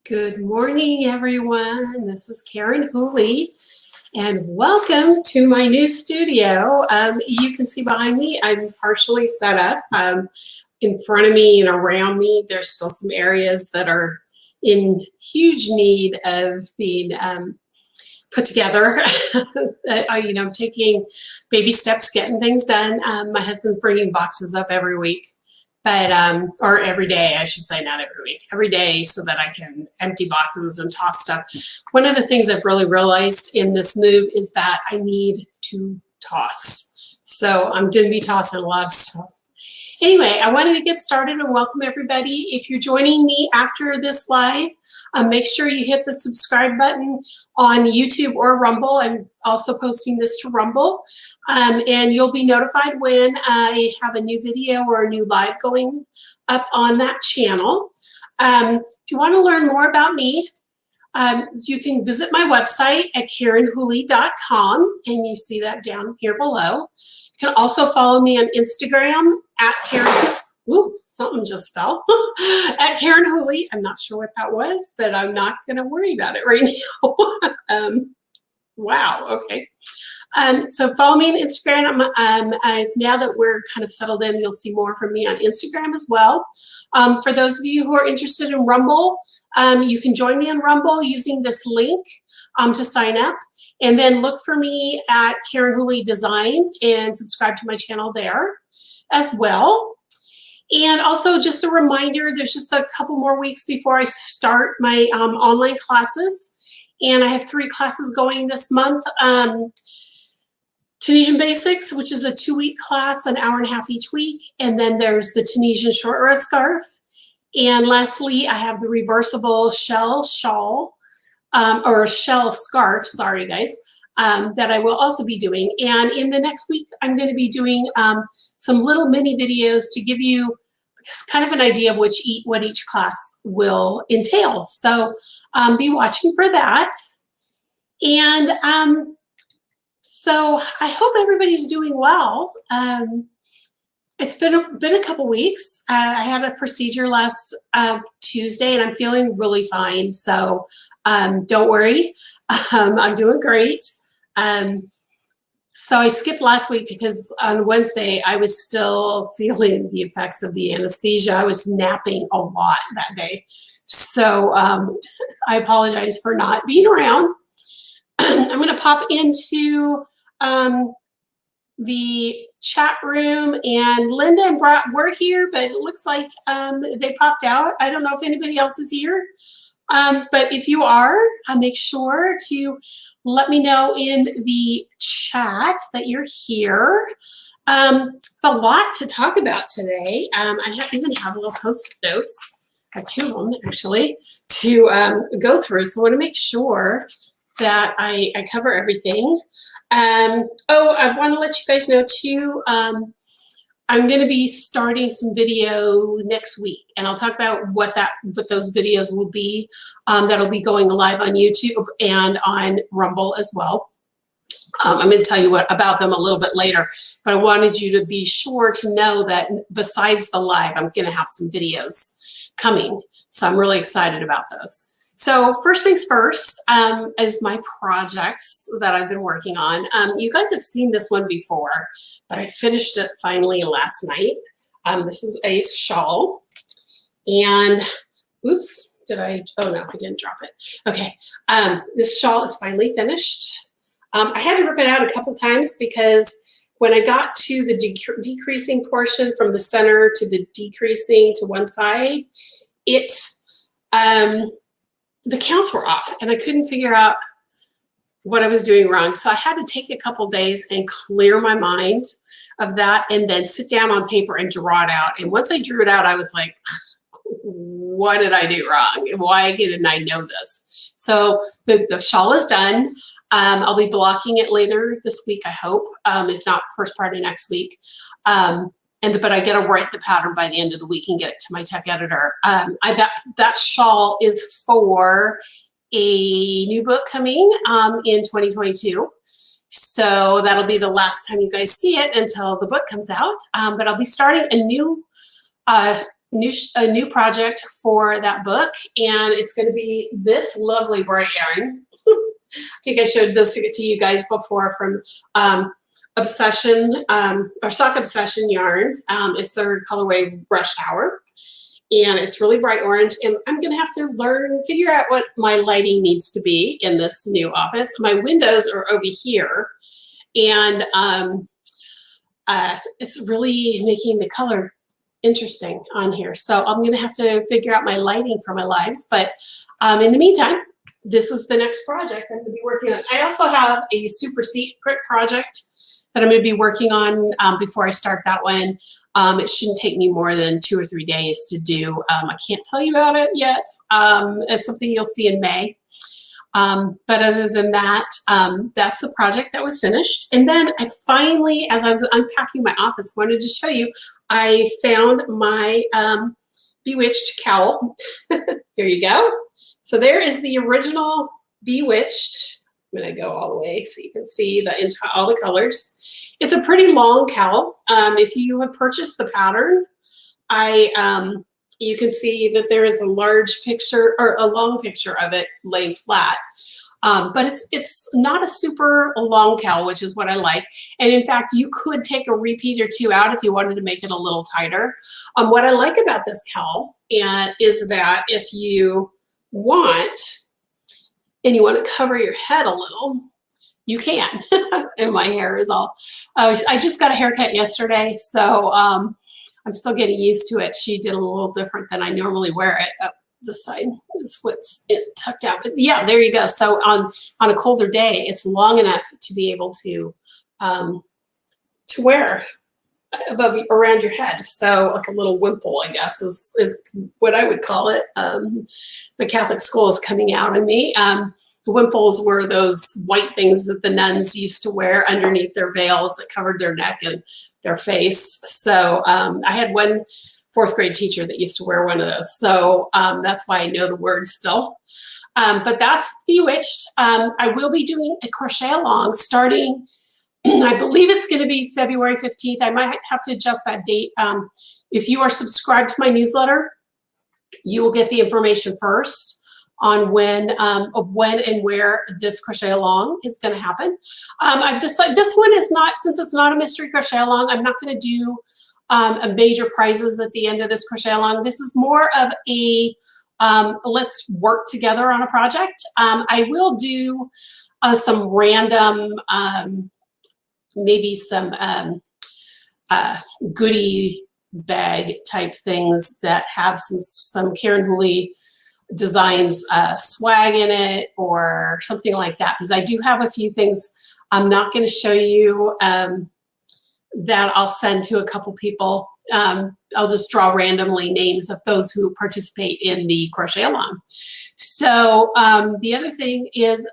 Good morning, everyone. This is Karen Hooley, and welcome to my new studio. You can see behind me, I'm partially set up. In front of me and around me, there's still some areas that are in huge need of being put together. I'm taking baby steps, getting things done. My husband's bringing boxes up every week. Or every day, I should say, not every week, every day, so that I can empty boxes and toss stuff. One of the things I've really realized in this move is that I need to toss. So I'm going to be tossing a lot of stuff. Anyway, I wanted to get started and welcome everybody. If you're joining me after this live, make sure you hit the subscribe button on YouTube or Rumble. I'm also posting this to Rumble. And you'll be notified when I have a new video or a new live going up on that channel. If you want to learn more about me, you can visit my website at KarenHooley.com, and you see that down here below. You can also follow me on Instagram at Karen. Ooh, something just fell. At Karen Hooley. I'm not sure what that was, but I'm not going to worry about it right now. Wow, okay. So follow me on Instagram. Now that we're kind of settled in, you'll see more from me on Instagram as well. For those of you who are interested in Rumble, you can join me on Rumble using this link to sign up. And then look for me at Karen Hooley Designs and subscribe to my channel there as well. And also just a reminder, there's just a couple more weeks before I start my online classes. And I have 3 classes going this month. Tunisian Basics, which is a 2-week class, an hour and a half each week. And then there's the Tunisian short row scarf. And lastly, I have the reversible shell shawl, or shell scarf, sorry guys, that I will also be doing. And in the next week, I'm going to be doing some little mini videos to give you kind of an idea of what each class will entail. So be watching for that. And so I hope everybody's doing well. It's been a couple weeks. I had a procedure last Tuesday, and I'm feeling really fine. So don't worry, I'm doing great. So I skipped last week because on Wednesday I was still feeling the effects of the anesthesia. I was napping a lot that day. So I apologize for not being around. I'm going to pop into the chat room, and Linda and Brett were here, but it looks like they popped out. I don't know if anybody else is here, but if you are, make sure to let me know in the chat that you're here. A lot to talk about today. I even have little post-it notes, 2 of them actually, to go through. So I want to make sure that I cover everything. Oh, I want to let you guys know too, I'm going to be starting some video next week, and I'll talk about what those videos will be. That'll be going live on YouTube and on Rumble as well. I'm going to tell you about them a little bit later, but I wanted you to be sure to know that besides the live, I'm going to have some videos coming. So I'm really excited about those. So first things first is my projects that I've been working on. You guys have seen this one before, but I finished it finally last night. This is a shawl, and oops, oh no, I didn't drop it. Okay, this shawl is finally finished. I had to rip it out a couple times because when I got to the decreasing portion from the center to the decreasing to one side, the counts were off, and I couldn't figure out what I was doing wrong. So I had to take a couple days and clear my mind of that, and then sit down on paper and draw it out. And once I drew it out, I was like, what did I do wrong? Why didn't I know this? So the shawl is done. I'll be blocking it later this week, I hope, if not first part of next week. But I got to write the pattern by the end of the week and get it to my tech editor. That shawl is for a new book coming in 2022. So that'll be the last time you guys see it until the book comes out. But I'll be starting a new a new project for that book, and it's going to be this lovely bright yarn. I think I showed this to you guys before from Obsession or Sock Obsession Yarns. It's their colorway Rush Hour, and it's really bright orange. And I'm going to have to figure out what my lighting needs to be in this new office. My windows are over here, and it's really making the color interesting on here. So I'm going to have to figure out my lighting for my lives. But in the meantime, this is the next project I'm going to be working on. I also have a super secret project that I'm going to be working on before I start that one. It shouldn't take me more than 2 or 3 days to do. I can't tell you about it yet. It's something you'll see in May. But other than that, that's the project that was finished. And then I finally, as I was unpacking my office, wanted to show you, I found my Bewitched cowl. Here you go. So there is the original Bewitched. I'm going to go all the way so you can see all the colors. It's a pretty long cowl. If you have purchased the pattern, you can see that there is a large picture or a long picture of it laying flat. But it's not a super long cowl, which is what I like. And in fact, you could take a repeat or 2 out if you wanted to make it a little tighter. What I like about this cowl is that if you want, and you want to cover your head a little, you can. And my hair is all, I just got a haircut yesterday, so I'm still getting used to it. She did a little different than I normally wear it. Oh, this side is what's tucked out. But yeah, there you go. So on a colder day, it's long enough to be able to wear around your head. So like a little wimple, I guess, is what I would call it. The Catholic school is coming out in me. The wimples were those white things that the nuns used to wear underneath their veils that covered their neck and their face. So I had one 4th grade teacher that used to wear one of those. So that's why I know the word still. But that's Bewitched. I will be doing a crochet along starting, I believe it's going to be February 15th. I might have to adjust that date. If you are subscribed to my newsletter, you will get the information first on when and where this crochet along is going to happen. I've decided this one is not, since it's not a mystery crochet along, I'm not going to do a major prizes at the end of this crochet along. This is more of a let's work together on a project. I will do some random, maybe some goodie bag type things that have some Karen Hooley designs swag in it or something like that, because I do have a few things I'm not going to show you that I'll send to a couple people. I'll just draw randomly names of those who participate in the crochet along. So the other thing is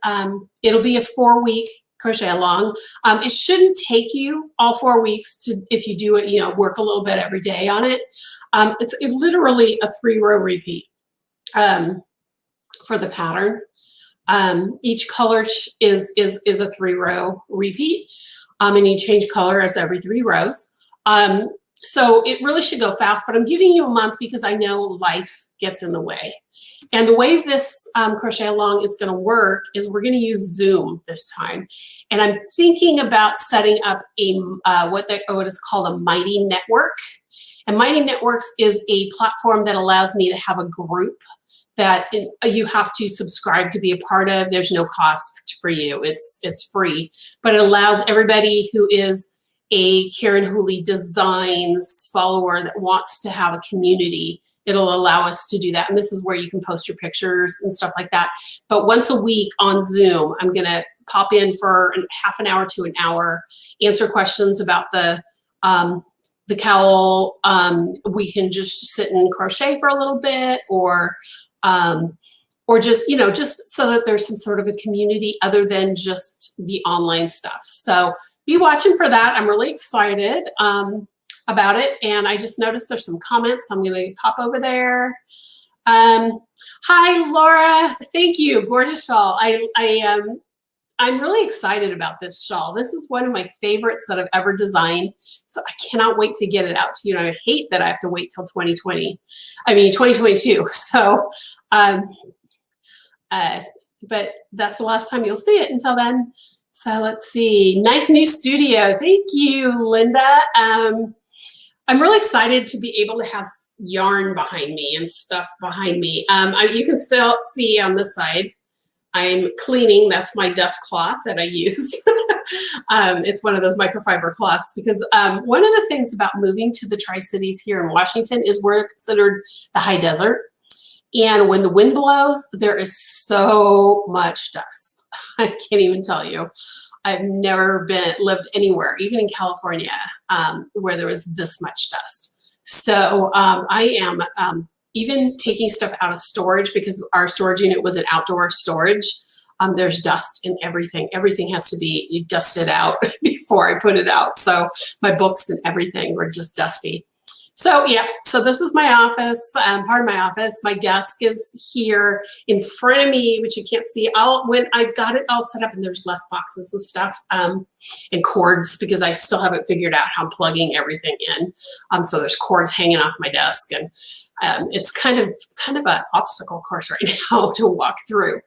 it'll be a 4-week crochet along. It shouldn't take you all 4 weeks if you do it, work a little bit every day on it. It's literally a 3-row repeat for the pattern. Each color is a 3-row repeat, and you change color as every 3 rows. So it really should go fast, but I'm giving you a month because I know life gets in the way. And the way this crochet along is going to work is we're going to use Zoom this time. And I'm thinking about setting up a what is called a Mighty Network. And Mighty Networks is a platform that allows me to have a group that you have to subscribe to be a part of. There's no cost for you. It's free, but it allows everybody who is a Karen Hooley Designs follower that wants to have a community. It'll allow us to do that. And this is where you can post your pictures and stuff like that. But once a week on Zoom, I'm going to pop in for half an hour to an hour, answer questions about the cowl. We can just sit and crochet for a little bit, or just, just so that there's some sort of a community other than just the online stuff. So be watching for that. I'm really excited about it. And I just noticed there's some comments. So I'm going to pop over there. Hi, Laura. Thank you. Gorgeous shawl. I'm really excited about this shawl. This is one of my favorites that I've ever designed. So I cannot wait to get it out to you. And I hate that I have to wait till 2022. So, but that's the last time you'll see it until then. So let's see. Nice new studio. Thank you, Linda. I'm really excited to be able to have yarn behind me and stuff behind me. You can still see on this side, I'm cleaning. That's my dust cloth that I use. It's one of those microfiber cloths because one of the things about moving to the Tri-Cities here in Washington is we're considered the high desert. And when the wind blows, there is so much dust. I can't even tell you. I've never lived anywhere, even in California, where there was this much dust. So I am even taking stuff out of storage because our storage unit was an outdoor storage. There's dust in everything. Everything has to be dusted out before I put it out. So my books and everything were just dusty. So yeah, so this is my office, part of my office. My desk is here in front of me, which you can't see. When I've got it all set up and there's less boxes and stuff and cords because I still haven't figured out how I'm plugging everything in. So there's cords hanging off my desk and it's kind of an obstacle course right now to walk through.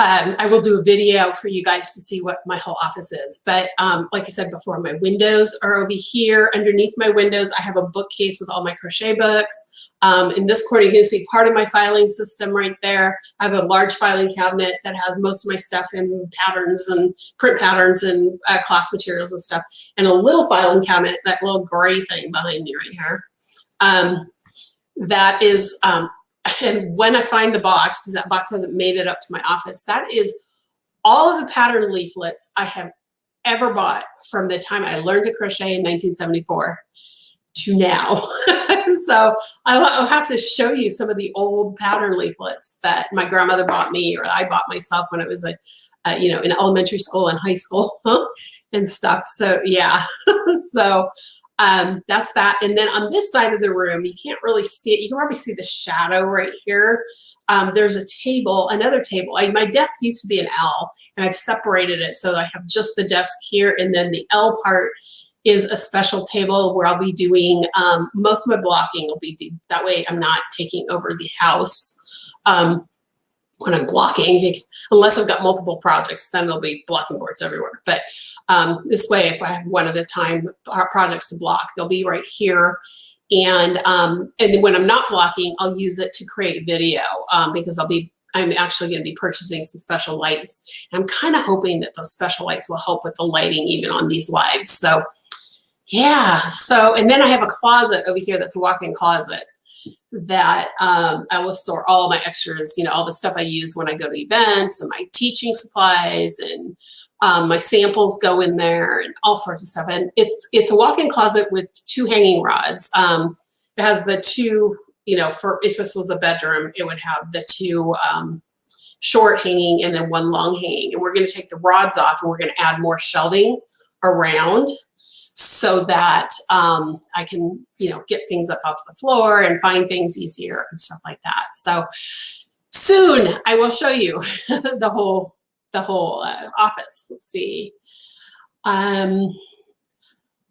I will do a video for you guys to see what my whole office is. But like I said before, my windows are over here. Underneath my windows, I have a bookcase with all my crochet books. In this corner, you can see part of my filing system right there. I have a large filing cabinet that has most of my stuff in patterns and print patterns and class materials and stuff. And a little filing cabinet, that little gray thing behind me right here. That is... and when I find the box, because that box hasn't made it up to my office, that is all of the pattern leaflets I have ever bought from the time I learned to crochet in 1974 to now. So I'll have to show you some of the old pattern leaflets that my grandmother bought me or I bought myself when I was in elementary school and high school and stuff. So yeah, so that's that. And then on this side of the room, you can't really see it. You can probably see the shadow right here. There's a table, another table. My desk used to be an L, and I've separated it so I have just the desk here, and then the L part is a special table where I'll be doing most of my blocking. Will be that way. I'm not taking over the house when I'm blocking, unless I've got multiple projects. Then there'll be blocking boards everywhere. But this way, if I have one at a time projects to block, they'll be right here. And then when I'm not blocking, I'll use it to create video because I'm actually going to be purchasing some special lights. And I'm kind of hoping that those special lights will help with the lighting even on these lives. So yeah, so, and then I have a closet over here that's a walk-in closet that I will store all of my extras, all the stuff I use when I go to events and my teaching supplies and my samples go in there and all sorts of stuff. And it's a walk-in closet with 2 hanging rods. It has the 2, for if this was a bedroom, it would have the 2 short hanging and then 1 long hanging. And we're going to take the rods off and we're going to add more shelving around so that I can, get things up off the floor and find things easier and stuff like that. So soon I will show you the whole office. Let's see. Let's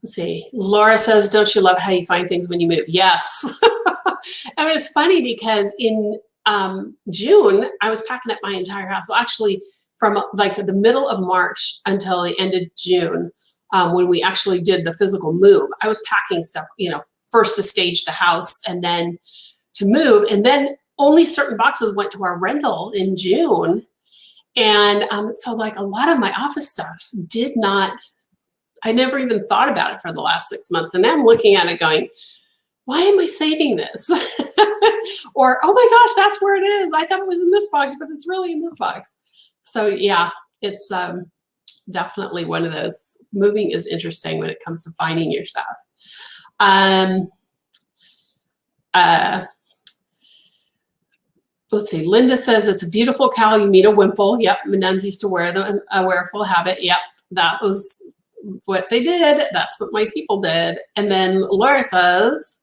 see. Laura says, "Don't you love how you find things when you move?" Yes. I mean, it's funny because in June I was packing up my entire house. Well, actually, from like the middle of March until the end of June. When we actually did the physical move, I was packing stuff, first to stage the house and then to move. And then only certain boxes went to our rental in June. And so like a lot of my office stuff I never even thought about it for the last 6 months. And now I'm looking at it going, why am I saving this? Or, oh my gosh, that's where it is. I thought it was in this box, but it's really in this box. So yeah, it's, definitely one of those. Moving is interesting when it comes to finding your stuff. Let's see. Linda says it's a beautiful cowl. You mean a wimple? Yep. My nuns used to wear them. Wear full habit. Yep. That was what they did. That's what my people did. And then Laura says,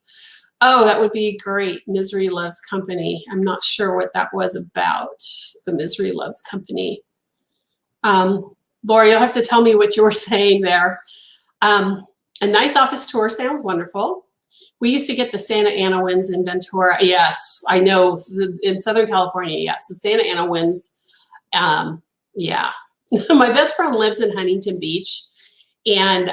"Oh, that would be great. Misery Loves Company." I'm not sure what that was about. The Misery Loves Company. Laura, you'll have to tell me what you were saying there. A nice office tour sounds wonderful. We used to get the Santa Ana winds in Ventura. Yes, I know in Southern California, yes, the Santa Ana winds. Yeah, my best friend lives in Huntington Beach. And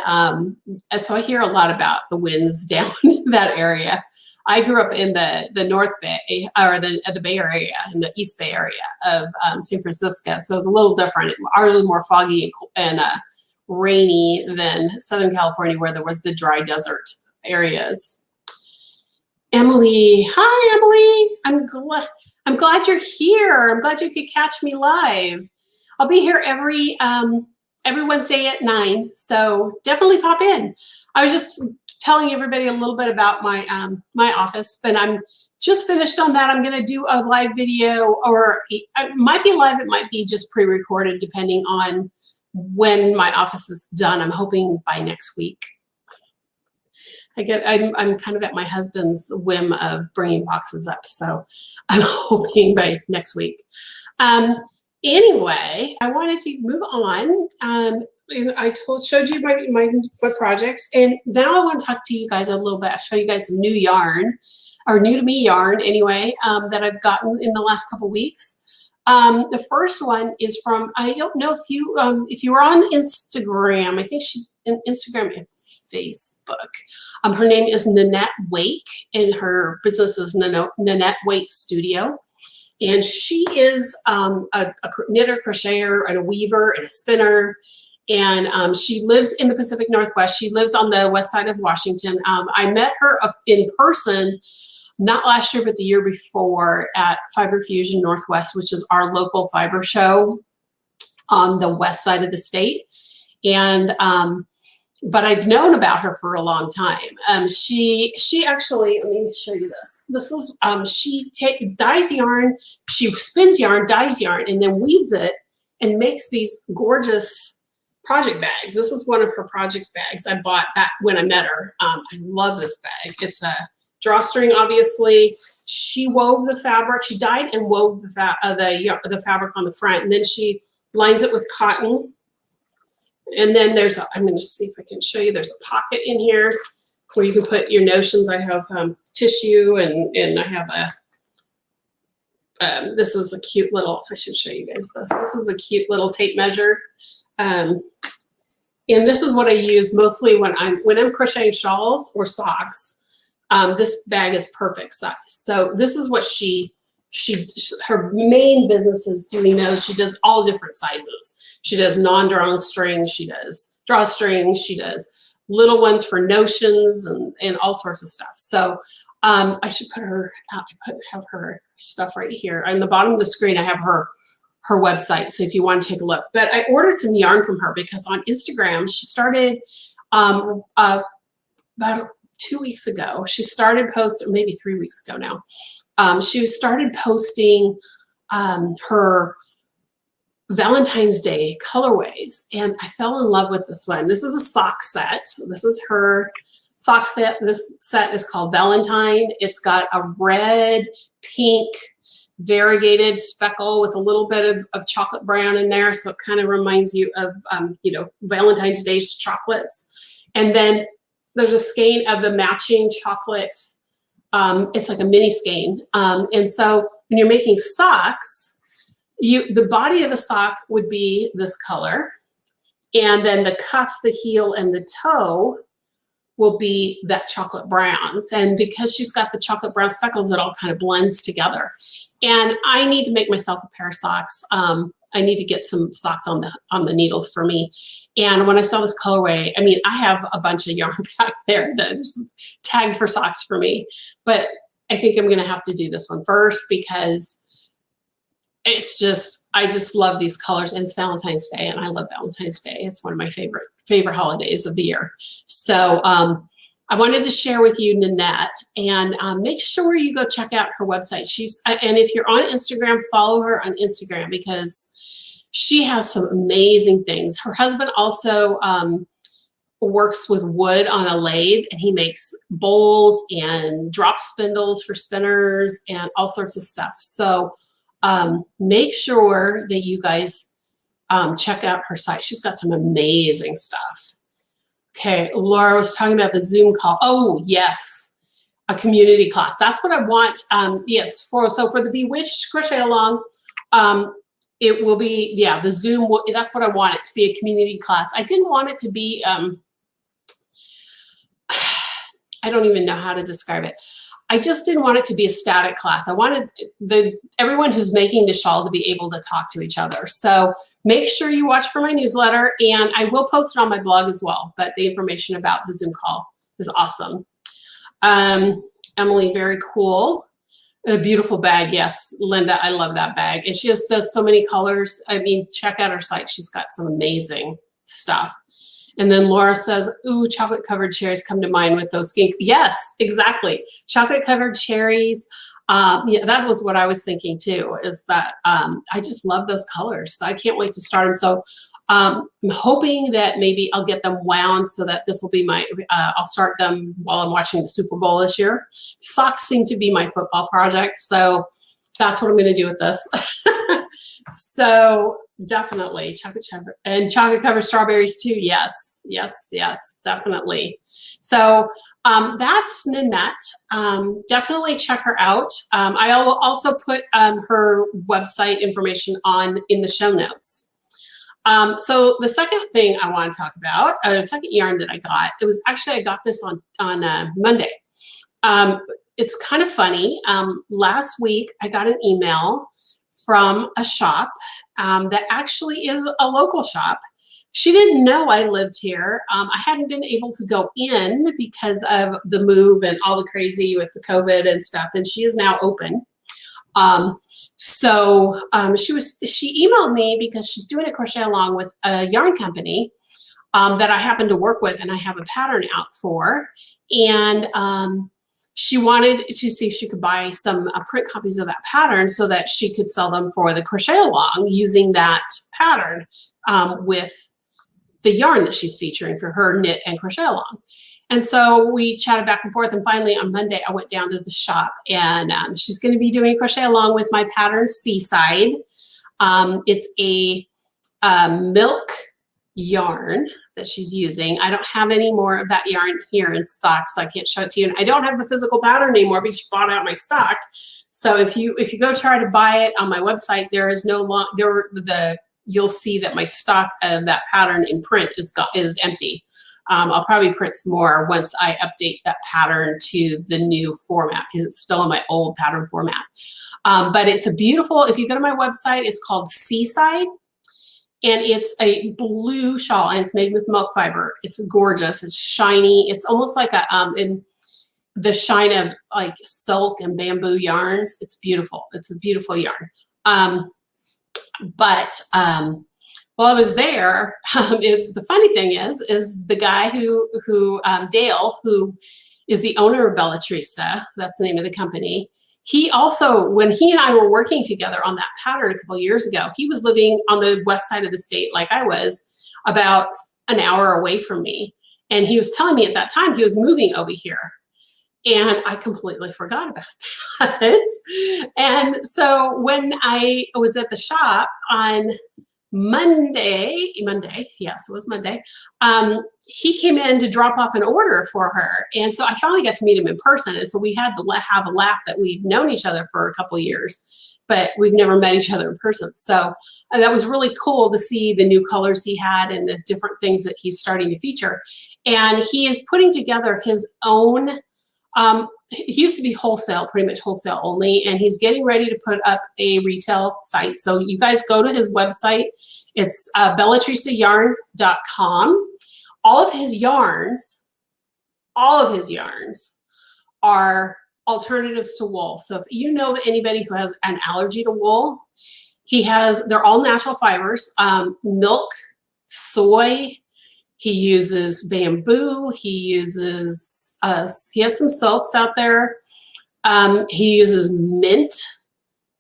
so I hear a lot about the winds down that area. I grew up in the North Bay, or the Bay Area, in the East Bay area of San Francisco. So it's a little different. Ours was more foggy and rainy than Southern California, where there was the dry desert areas. Emily, hi Emily. I'm glad you're here. I'm glad you could catch me live. I'll be here every Wednesday at 9, so definitely pop in. I was just telling everybody a little bit about my my office, and I'm just finished on that. I'm going to do a live video, or it might be live, it might be just pre-recorded, depending on when my office is done. I'm hoping by next week. I'm kind of at my husband's whim of bringing boxes up, so I'm hoping by next week. Anyway, I wanted to move on. I showed you my projects, and now I want to talk to you guys a little bit. I'll show you guys some new yarn, or new to me yarn anyway, that I've gotten in the last couple weeks. The first one is from, I don't know if you were on Instagram. I think she's in Instagram and Facebook. Her name is Nanette Wake, and her business is Nanette Wake Studio. And she is a knitter, crocheter, and a weaver, and a spinner. And she lives in the Pacific Northwest. She lives on the west side of Washington. I met her up in person, not last year, but the year before, at Fiber Fusion Northwest, which is our local fiber show on the west side of the state. And but I've known about her for a long time. She actually, let me show you this. This is, she dyes yarn, she spins yarn, dyes yarn, and then weaves it and makes these gorgeous project bags. This is one of her projects bags I bought back when I met her. I love this bag. It's a drawstring, obviously. She wove the fabric, she dyed and wove the fabric on the front, and then she lines it with cotton. And then there's I'm going to see if I can show you, there's a pocket in here where you can put your notions. I have tissue, and I have this is a cute little, I should show you guys this. This is a cute little tape measure. And this is what I use mostly when I'm crocheting shawls or socks. This bag is perfect size. So this is what her main business is doing those. She does all different sizes. She does non-drawn strings, she does drawstrings, she does little ones for notions and all sorts of stuff. So I should put have her stuff right here. On the bottom of the screen, I have her website, so if you want to take a look. But I ordered some yarn from her because on Instagram, she started about 2 weeks ago. She started posting, maybe 3 weeks ago now. She started posting her Valentine's Day colorways, and I fell in love with this one. This is a sock set. This is her sock set. This set is called Valentine. It's got a red, pink, variegated speckle with a little bit of chocolate brown in there, so it kind of reminds you of Valentine's Day's chocolates. And then there's a skein of the matching chocolate. It's like a mini skein, and so when you're making socks, the body of the sock would be this color, and then the cuff, the heel, and the toe will be that chocolate browns. And because she's got the chocolate brown speckles, it all kind of blends together. And I need to make myself a pair of socks. I need to get some socks on the needles for me. And when I saw this colorway, I mean, I have a bunch of yarn back there that just tagged for socks for me, but I think I'm going to have to do this one first because it's just, I just love these colors, and it's Valentine's Day, and I love Valentine's Day. It's one of my favorite holidays of the year. So I wanted to share with you Nanette, and make sure you go check out her website. And if you're on Instagram, follow her on Instagram because she has some amazing things. Her husband also works with wood on a lathe, and he makes bowls and drop spindles for spinners and all sorts of stuff. So make sure that you guys check out her site. She's got some amazing stuff. Okay, Laura was talking about the Zoom call. Oh, yes, a community class. That's what I want. Yes, for the Bewitched Crochet Along, it will be, yeah, the Zoom, that's what I want it to be, a community class. I didn't want it to be, I don't even know how to describe it. I just didn't want it to be a static class. I wanted everyone who's making the shawl to be able to talk to each other. So make sure you watch for my newsletter, and I will post it on my blog as well, but the information about the Zoom call is awesome. Emily, very cool. A beautiful bag. Yes, Linda, I love that bag. And she just does so many colors. I mean, check out her site. She's got some amazing stuff. And then Laura says, ooh, chocolate covered cherries come to mind with those skink. Yes, exactly. Chocolate covered cherries. Yeah, that was what I was thinking too, is that I just love those colors. So I can't wait to start them. So I'm hoping that maybe I'll get them wound so that this will be my, I'll start them while I'm watching the Super Bowl this year. Socks seem to be my football project. So that's what I'm going to do with this. So definitely chocolate covered strawberries too. Yes, yes, yes, definitely. So that's Nanette. Definitely check her out. I will also put her website information in the show notes. So the second thing I want to talk about, the second yarn that I got, it was actually, I got this on Monday. It's kind of funny. Last week I got an email from a shop that actually is a local shop. She didn't know I lived here. I hadn't been able to go in because of the move and all the crazy with the COVID and stuff, and she is now open. She emailed me because she's doing a crochet along with a yarn company that I happen to work with and I have a pattern out for. And she wanted to see if she could buy some print copies of that pattern so that she could sell them for the crochet along using that pattern with the yarn that she's featuring for her knit and crochet along. And so we chatted back and forth, and finally on Monday I went down to the shop, and she's going to be doing crochet along with my pattern Seaside. It's a milk yarn that she's using. I don't have any more of that yarn here in stock, so I can't show it to you. And I don't have the physical pattern anymore because she bought out my stock. So if you go try to buy it on my website, there is no you'll see that my stock of that pattern in print is empty. I'll probably print some more once I update that pattern to the new format because it's still in my old pattern format. But it's a beautiful, if you go to my website, it's called Seaside, and it's a blue shawl, and it's made with milk fiber. It's gorgeous. It's shiny. It's almost like in the shine of like silk and bamboo yarns. It's beautiful. It's a beautiful yarn. While I was there, the funny thing is the guy who Dale, who is the owner of Bellatrista, that's the name of the company. He also, when he and I were working together on that pattern a couple of years ago, he was living on the west side of the state like I was, about an hour away from me. And he was telling me at that time he was moving over here. And I completely forgot about that. And so when I was at the shop on Monday, yes, it was Monday, he came in to drop off an order for her. And so I finally got to meet him in person. And so we had to have a laugh that we've known each other for a couple of years, but we've never met each other in person. So that was really cool to see the new colors he had and the different things that he's starting to feature. And he is putting together his own, he used to be wholesale, pretty much wholesale only, and he's getting ready to put up a retail site. So you guys go to his website. It's bellatrisayarn.com. All of his yarns are alternatives to wool. So if you know anybody who has an allergy to wool, they're all natural fibers, milk, soy. He uses bamboo. He uses, he has some silks out there. He uses mint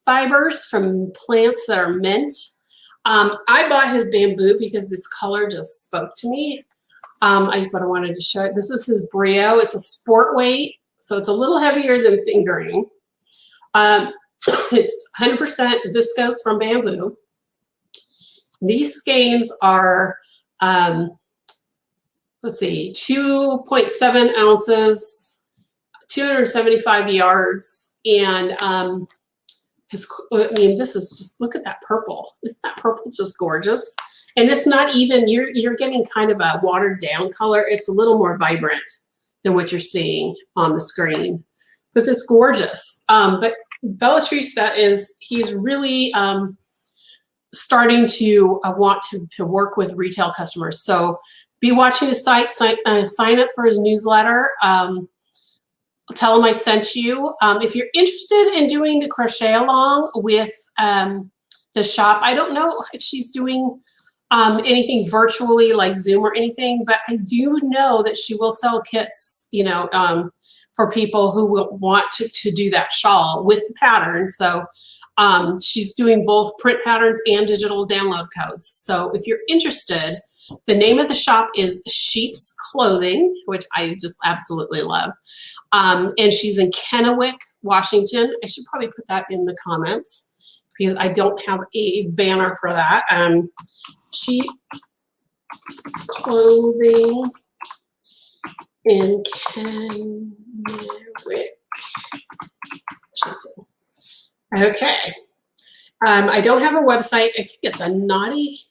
fibers from plants that are mint. I bought his bamboo because this color just spoke to me. But I wanted to show it. This is his Brio. It's a sport weight, so it's a little heavier than fingering. It's 100% viscose from bamboo. These skeins are, let's see, 2.7 ounces, 275 yards, and I mean, this is just, look at that purple. Isn't that purple just gorgeous? And it's not even, you're getting kind of a watered down color. It's a little more vibrant than what you're seeing on the screen, but it's gorgeous. But Bewitched he's really starting to want to work with retail customers. So be watching his site, sign up for his newsletter. Tell him I sent you. If you're interested in doing the crochet along with the shop, I don't know if she's doing anything virtually like Zoom or anything, but I do know that she will sell kits, you know, for people who will want to do that shawl with the pattern. So she's doing both print patterns and digital download codes. So if you're interested, the name of the shop is Sheep's Clothing, which I just absolutely love. And she's in Kennewick, Washington. I should probably put that in the comments because I don't have a banner for that. Sheep Clothing in Kennewick, Washington. Okay. I don't have a website. I think it's a naughty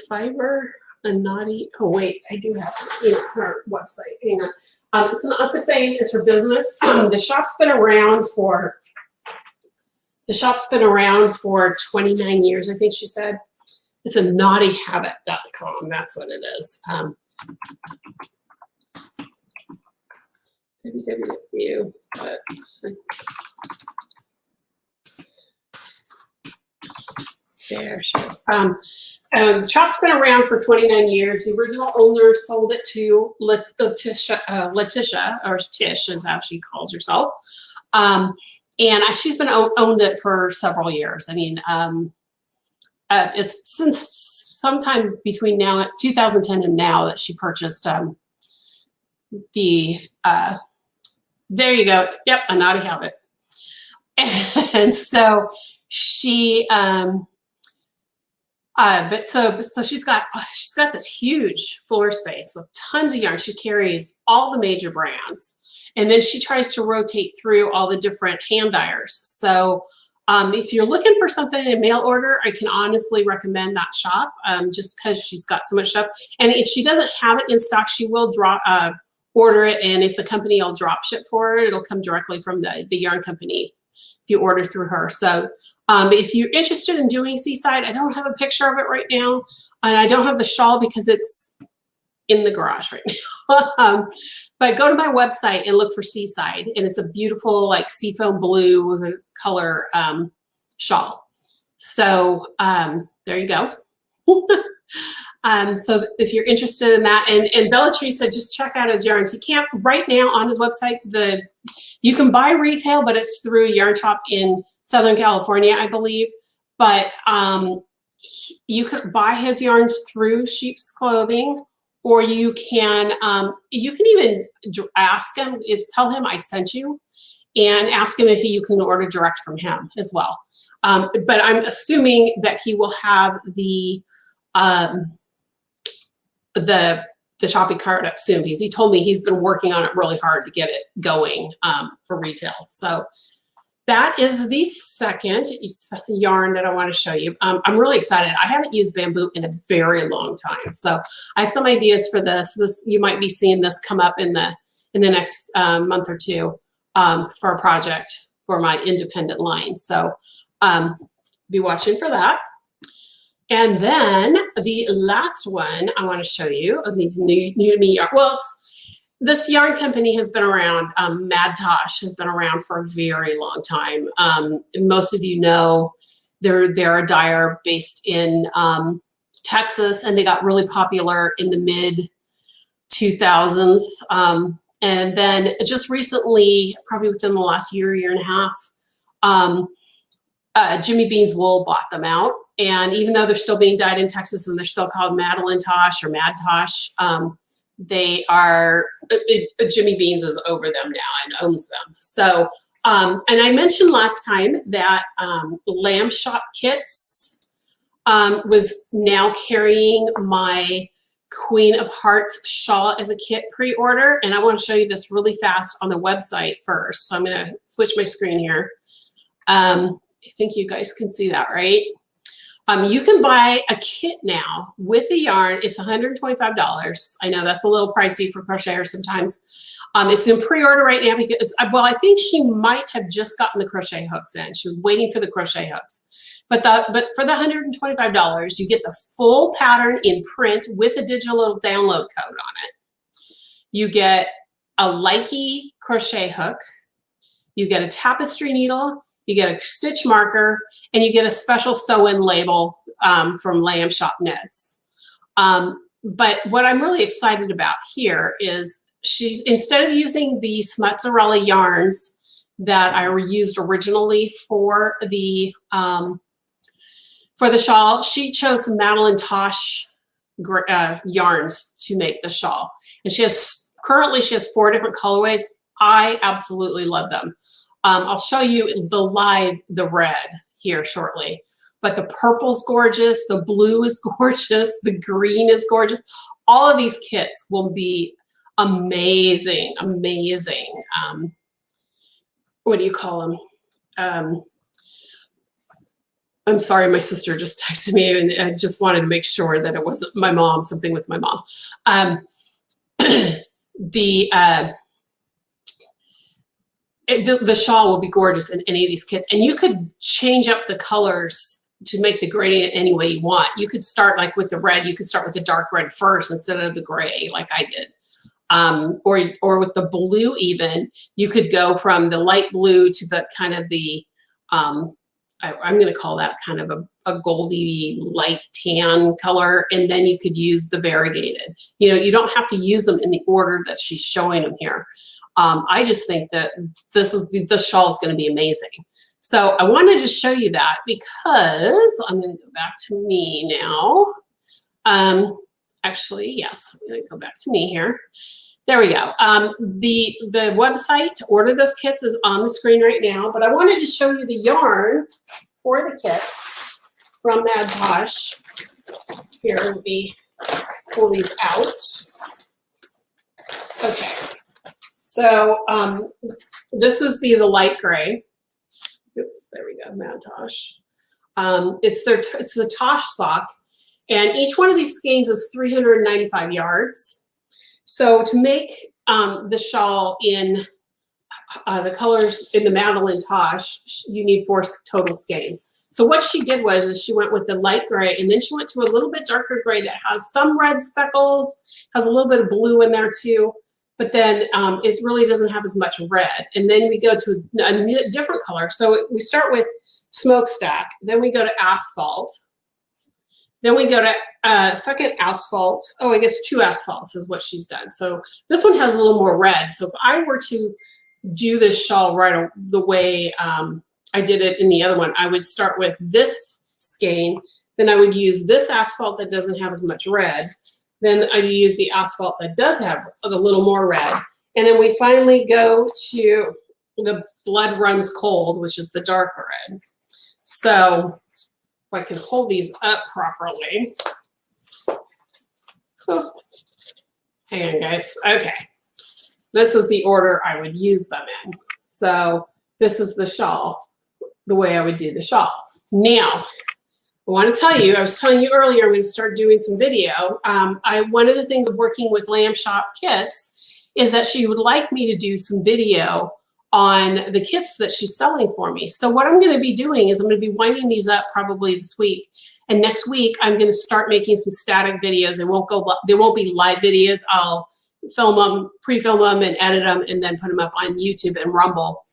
fiber, oh wait, I do have her website. Hang on. It's not the same as her business. The shop's been around for 29 years, I think she said. It's a naughtyhabit.com. That's what it is. www. There she is. The shop's been around for 29 years. The original owner sold it to Letitia, or Tish is how she calls herself. And she's been owned it for several years. I mean, it's since sometime between 2010 and now that she purchased there you go. Yep, a naughty habit. And so she so she's got this huge floor space with tons of yarn. She carries all the major brands, and then she tries to rotate through all the different hand dyers. So if you're looking for something in a mail order, I can honestly recommend that shop just because she's got so much stuff. And if she doesn't have it in stock, she will order it, and if the company will drop ship for it, it'll come directly from the yarn company if you order through her. So if you're interested in doing Seaside, I don't have a picture of it right now, and I don't have the shawl because it's in the garage right now. But go to my website and look for Seaside, and it's a beautiful like seafoam blue color shawl. So there you go. So if you're interested in that, and Bewitched said just check out his yarns. He can't right now on his website. You can buy retail, but it's through a yarn shop in Southern California, I believe. But you can buy his yarns through Sheep's Clothing, or you can even ask him, tell him I sent you, and ask him if you can order direct from him as well. But I'm assuming that he will have the shopping cart up soon, because he told me he's been working on it really hard to get it going for retail. So that is the second yarn that I want to show you. I'm really excited. I haven't used bamboo in a very long time, so I have some ideas for this. You might be seeing this come up in the next month or two for a project for my independent line. So be watching for that. And then the last one I want to show you of these new to me yarn. Well, this yarn company has been around. Mad Tosh has been around for a very long time. Most of you know they're a dyer based in Texas, and they got really popular in the mid 2000s. And then just recently, probably within the last year and a half, Jimmy Bean's Wool bought them out. And even though they're still being dyed in Texas and they're still called Madeline Tosh or Mad Tosh, they are, Jimmy Bean's is over them now and owns them. So, and I mentioned last time that Lamb Shop kits was now carrying my Queen of Hearts shawl as a kit pre-order, and I want to show you this really fast on the website first. So I'm going to switch my screen here. I think you guys can see that, right? You can buy a kit now with the yarn. It's $125. I know that's a little pricey for crocheters sometimes. It's in pre-order right now because, well, I think she might have just gotten the crochet hooks in. She was waiting for the crochet hooks. But for the $125, you get the full pattern in print with a digital download code on it. You get a Likey crochet hook. You get a tapestry needle. You get a stitch marker, and you get a special sew-in label from Lamb Shop Knits. But what I'm really excited about here is she's, instead of using the Smutzarella yarns that I used originally for the shawl, she chose some Madeline Tosh yarns to make the shawl. And currently she has 4 different colorways. I absolutely love them. I'll show you the red here shortly. But the purple's gorgeous, the blue is gorgeous, the green is gorgeous. All of these kits will be amazing, amazing. What do you call them? I'm sorry, my sister just texted me, and I just wanted to make sure that it wasn't my mom, something with my mom. The shawl will be gorgeous in any of these kits, and you could change up the colors to make the gradient any way you want. You could start like with the red. You could start with the dark red first instead of the gray like I did. Or with the blue even, you could go from the light blue to the kind of the, I'm going to call that kind of a goldy light tan color, and then you could use the variegated. You know, you don't have to use them in the order that she's showing them here. I just think that this shawl is going to be amazing. So I wanted to show you that because I'm going to go back to me now. Actually, yes, I'm going to go back to me here. There we go. The website to order those kits is on the screen right now, but I wanted to show you the yarn for the kits from Mad Tosh. Here, let me pull these out. Okay. So this would be the light gray. Oops, there we go, Mad Tosh. It's the Tosh sock, and each one of these skeins is 395 yards. So to make the shawl in the colors in the Madeline Tosh, you need 4 total skeins. So what she did was she went with the light gray, and then she went to a little bit darker gray that has some red speckles, has a little bit of blue in there too. But then it really doesn't have as much red. And then we go to a different color. So we start with smokestack, then we go to asphalt, then we go to second asphalt. Oh, I guess 2 asphalts is what she's done. So this one has a little more red. So if I were to do this shawl right the way I did it in the other one, I would start with this skein, then I would use this asphalt that doesn't have as much red. Then I use the asphalt that does have a little more red. And then we finally go to the Blood Runs Cold, which is the darker red. So if I can hold these up properly. Oh, hang on, guys. Okay. This is the order I would use them in. So this is the shawl, the way I would do the shawl. Now, I want to tell you, I was telling you earlier, I'm going to start doing some video. One of the things of working with Lamb Shop Kits is that she would like me to do some video on the kits that she's selling for me. So what I'm going to be doing is I'm going to be winding these up probably this week. And next week, I'm going to start making some static videos. They won't be live videos. I'll film them, pre-film them, and edit them, and then put them up on YouTube and Rumble.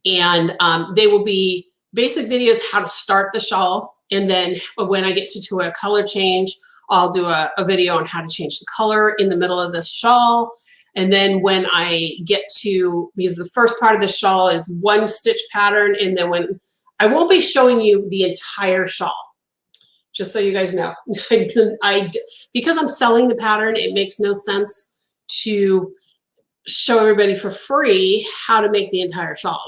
And they will be basic videos how to start the shawl, and then when I get to a color change, I'll do a video on how to change the color in the middle of this shawl. And then when I get to, because the first part of the shawl is 1 stitch pattern, and then when I won't be showing you the entire shawl, just so you guys know. Because I'm selling the pattern, it makes no sense to show everybody for free how to make the entire shawl.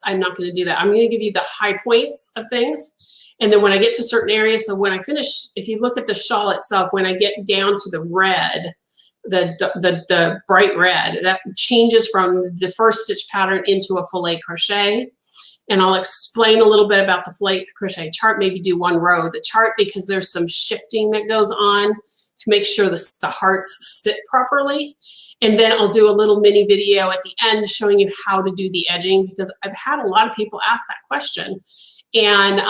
I'm not going to do that. I'm going to give you the high points of things, And then when I get to certain areas, so when I finish, if you look at the shawl itself, when I get down to the red, the bright red, that changes from the first stitch pattern into a filet crochet. And I'll explain a little bit about the filet crochet chart, maybe do one row of the chart because there's some shifting that goes on to make sure the hearts sit properly. And then I'll do a little mini video at the end showing you how to do the edging because I've had a lot of people ask that question. And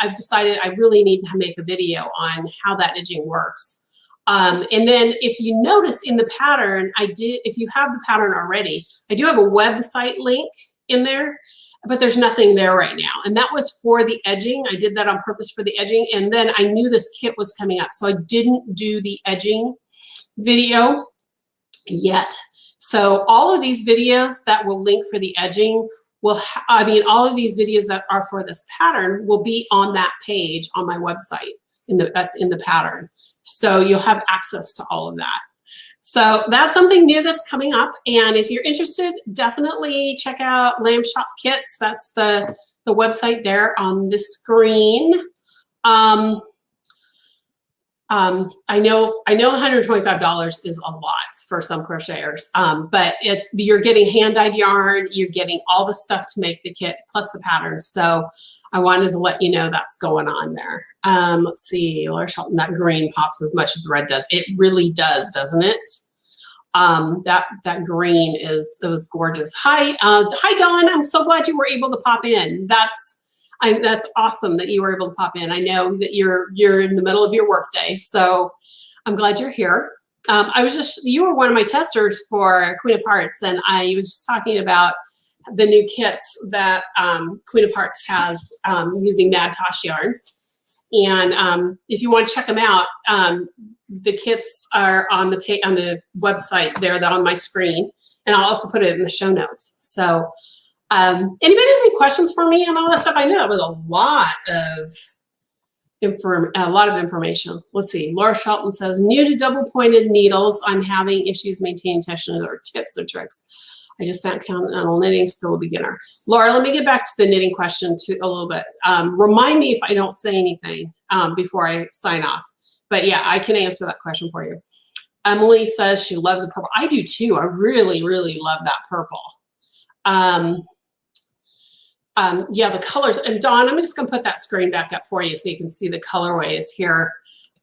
I've decided I really need to make a video on how that edging works. And then if you notice in the pattern, if you have the pattern already, I do have a website link in there, but there's nothing there right now. And that was for the edging. I did that on purpose for the edging. And then I knew this kit was coming up. So I didn't do the edging video yet. So all of these videos that will link for the edging all of these videos that are for this pattern will be on that page on my website. That's in the pattern. So you'll have access to all of that. So that's something new that's coming up. And if you're interested, definitely check out Lamb Shop Kits. That's the website there on the screen. I know $125 is a lot for some crocheters, but you're getting hand-dyed yarn, you're getting all the stuff to make the kit plus the patterns. So I wanted to let you know that's going on there. Let's see, Laura Shelton, that green pops as much as the red does. It really does, doesn't it? That green was gorgeous. Hi, Dawn. I'm so glad you were able to pop in. That's awesome that you were able to pop in. I know that you're in the middle of your workday, so I'm glad you're here. You were one of my testers for Queen of Hearts, and I was just talking about the new kits that Queen of Hearts has using Mad Tosh yarns. And if you want to check them out, the kits are on the website there, on my screen, and I'll also put it in the show notes. So. Anybody have any questions for me on all that stuff? I know that was a lot of information. Let's see. Laura Shelton says, new to double pointed needles. I'm having issues maintaining tension or tips or tricks. I just found continental knitting, still a beginner. Laura, let me get back to the knitting question a little bit. Remind me if I don't say anything before I sign off. But yeah, I can answer that question for you. Emily says she loves the purple. I do too. I really, really love that purple. Yeah, the colors. And Dawn, I'm just going to put that screen back up for you so you can see the colorways here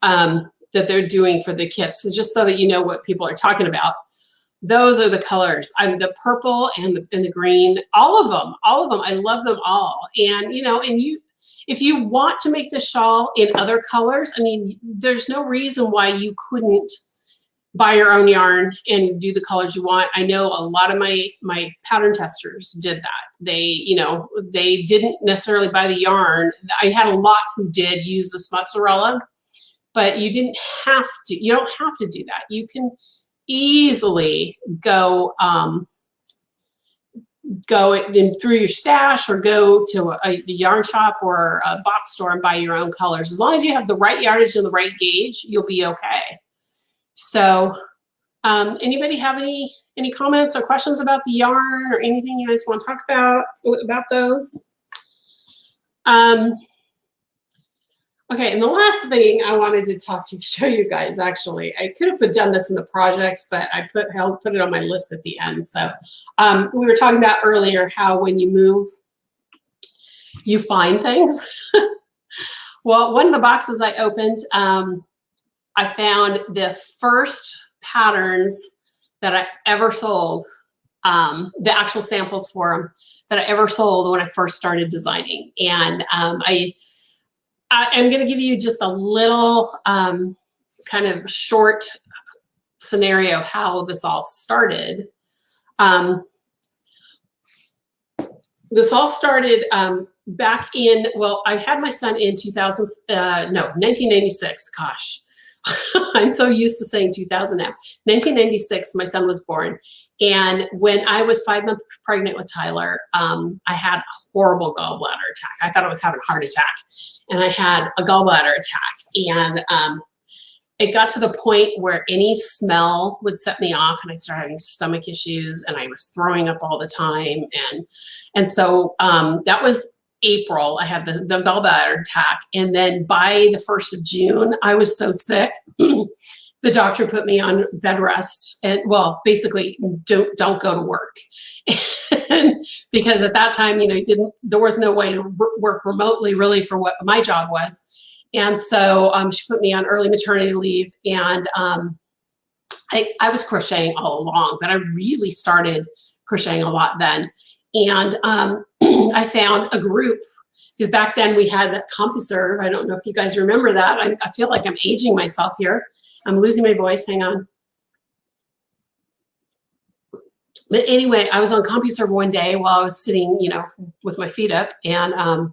that they're doing for the kits. So just so that you know what people are talking about. Those are the colors. The purple and the green, all of them. I love them all. And, if you want to make the shawl in other colors, I mean, there's no reason why you couldn't buy your own yarn and do the colors you want. I know a lot of my pattern testers did that. They didn't necessarily buy the yarn. I had a lot who did use the mozzarella, but you don't have to do that. You can easily go through your stash or go to a yarn shop or a box store and buy your own colors. As long as you have the right yardage and the right gauge, you'll be okay. So anybody have any comments or questions about the yarn or anything you guys want to talk about those? Okay, and the last thing I wanted to show you guys, actually, I could have done this in the projects, but I put it on my list at the end. So we were talking about earlier how when you move, you find things. Well, one of the boxes I opened, I found the first patterns that I ever sold, the actual samples for them that I ever sold when I first started designing. And I'm going to give you just a little kind of short scenario how this all started. This all started back in, well, I had my son in 1996, gosh. I'm so used to saying 2000 now. 1996, my son was born. And when I was 5 months pregnant with Tyler, I had a horrible gallbladder attack. I thought I was having a heart attack. And I had a gallbladder attack. And it got to the point where any smell would set me off, and I started having stomach issues, and I was throwing up all the time. And so that was April, I had the gallbladder attack. And then by the 1st of June, I was so sick. The doctor put me on bed rest and, well, basically don't go to work. And because at that time, you know, there was no way to work remotely really for what my job was. And so she put me on early maternity leave, and I was crocheting all along, but I really started crocheting a lot then. And I found a group, because back then we had that CompuServe. I don't know if you guys remember that. I feel like I'm aging myself here. I'm losing my voice. Hang on. But anyway, I was on CompuServe one day while I was sitting, you know, with my feet up, and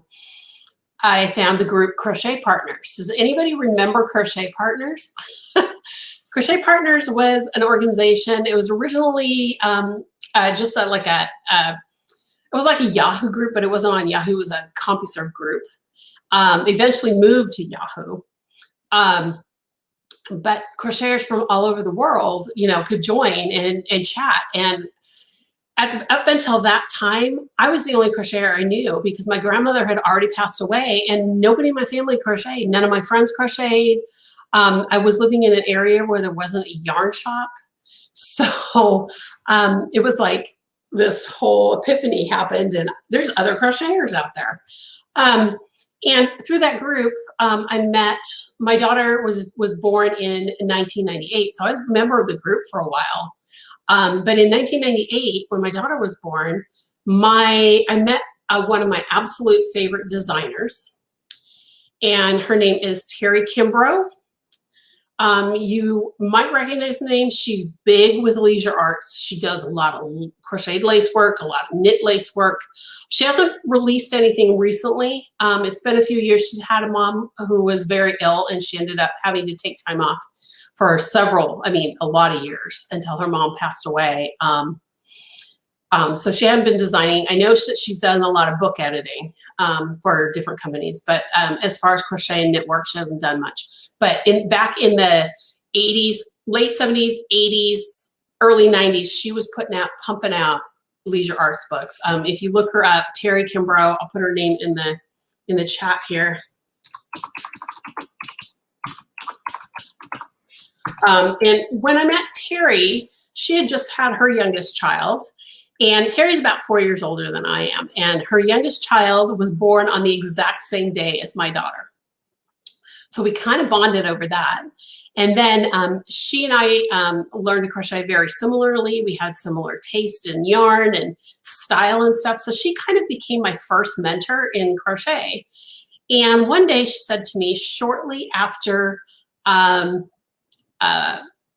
I found the group Crochet Partners. Does anybody remember Crochet Partners? Crochet Partners was an organization. It was originally just like it was like a Yahoo group, but it wasn't on Yahoo. It was a CompuServe group. Eventually moved to Yahoo. But crocheters from all over the world, you know, could join and chat. And up until that time, I was the only crocheter I knew, because my grandmother had already passed away and nobody in my family crocheted. None of my friends crocheted. I was living in an area where there wasn't a yarn shop. So it was like this whole epiphany happened, and there's other crocheters out there. And through that group, I met, my daughter was born in 1998. So I was a member of the group for a while. But in 1998, when my daughter was born, I met one of my absolute favorite designers, and her name is Terry Kimbrough. You might recognize the name. She's big with leisure arts. She does a lot of crocheted lace work, a lot of knit lace work. She hasn't released anything recently. It's been a few years. She's had a mom who was very ill, and she ended up having to take time off for a lot of years, until her mom passed away. So she hadn't been designing. I know that she's done a lot of book editing for different companies, but as far as crochet and knit work, she hasn't done much. But back in the 80s, late 70s, 80s, early 90s, she was pumping out leisure arts books. If you look her up, Terry Kimbrough, I'll put her name in the chat here. And when I met Terry, she had just had her youngest child. And Terry's about 4 years older than I am. And her youngest child was born on the exact same day as my daughter. So we kind of bonded over that. And then she and I learned to crochet very similarly. We had similar taste in yarn and style and stuff. So she kind of became my first mentor in crochet. And one day she said to me, shortly after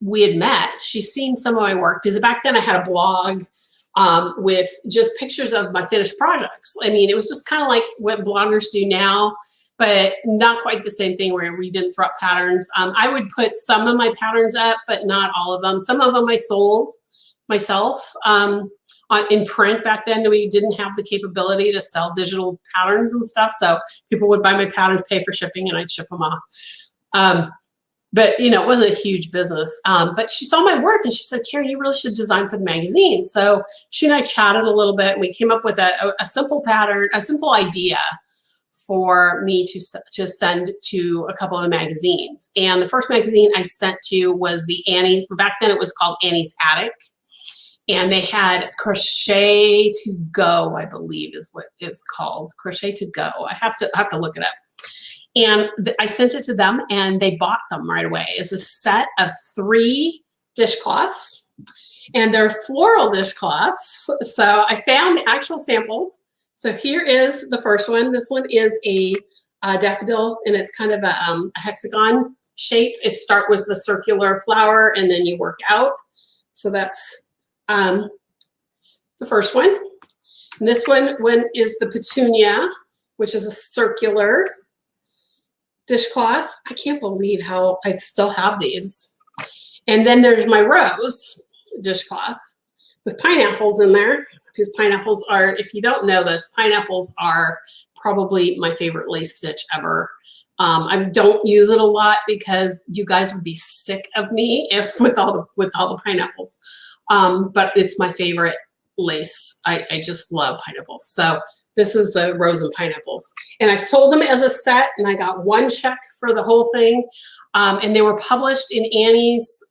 we had met, she's seen some of my work, because back then I had a blog with just pictures of my finished projects. I mean, it was just kind of like what bloggers do now, but not quite the same thing, where we didn't throw up patterns. I would put some of my patterns up, but not all of them. Some of them I sold myself in print. Back then, we didn't have the capability to sell digital patterns and stuff. So people would buy my patterns, pay for shipping, and I'd ship them off. But, you know, it wasn't a huge business. But she saw my work and she said, Karen, you really should design for the magazine. So she and I chatted a little bit. And we came up with a simple pattern, a simple idea for me to send to a couple of the magazines. And the first magazine I sent to was the Annie's. Back then it was called Annie's Attic. And they had Crochet to Go, I believe is what it's called. Crochet to Go. I have to look it up. And I sent it to them, and they bought them right away. It's a set of 3 dishcloths, and they're floral dishcloths. So I found the actual samples. So here is the first one. This one is a daffodil, and it's kind of a hexagon shape. It starts with the circular flower, and then you work out. So that's the first one. And this one is the petunia, which is a circular dishcloth. I can't believe how I still have these. And then there's my rose dishcloth with pineapples in there, because pineapples are, if you don't know this, pineapples are probably my favorite lace stitch ever. I don't use it a lot because you guys would be sick of me if with all the pineapples. But it's my favorite lace. I just love pineapples. So This is the rose and pineapples. And I sold them as a set, and I got one check for the whole thing. And they were published in Annie's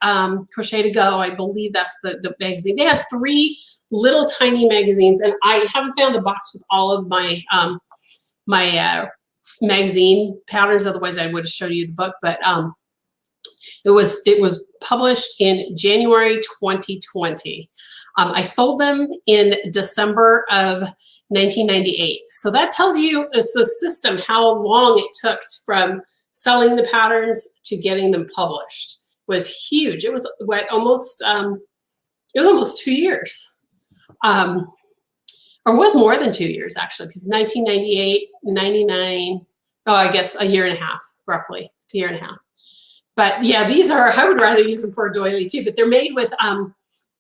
Crochet to Go. I believe that's the magazine. They had 3 little tiny magazines, and I haven't found the box with all of my magazine patterns. Otherwise, I would have showed you the book. But it was published in January 2020. I sold them in December of 1998. So that tells you it's the system, how long it took from selling the patterns to getting them published was huge. It was what almost 2 years. Or was more than 2 years actually, because 1998, 99, oh, I guess a year and a half, roughly, a year and a half. But yeah, these are, I would rather use them for a doily too, but they're made with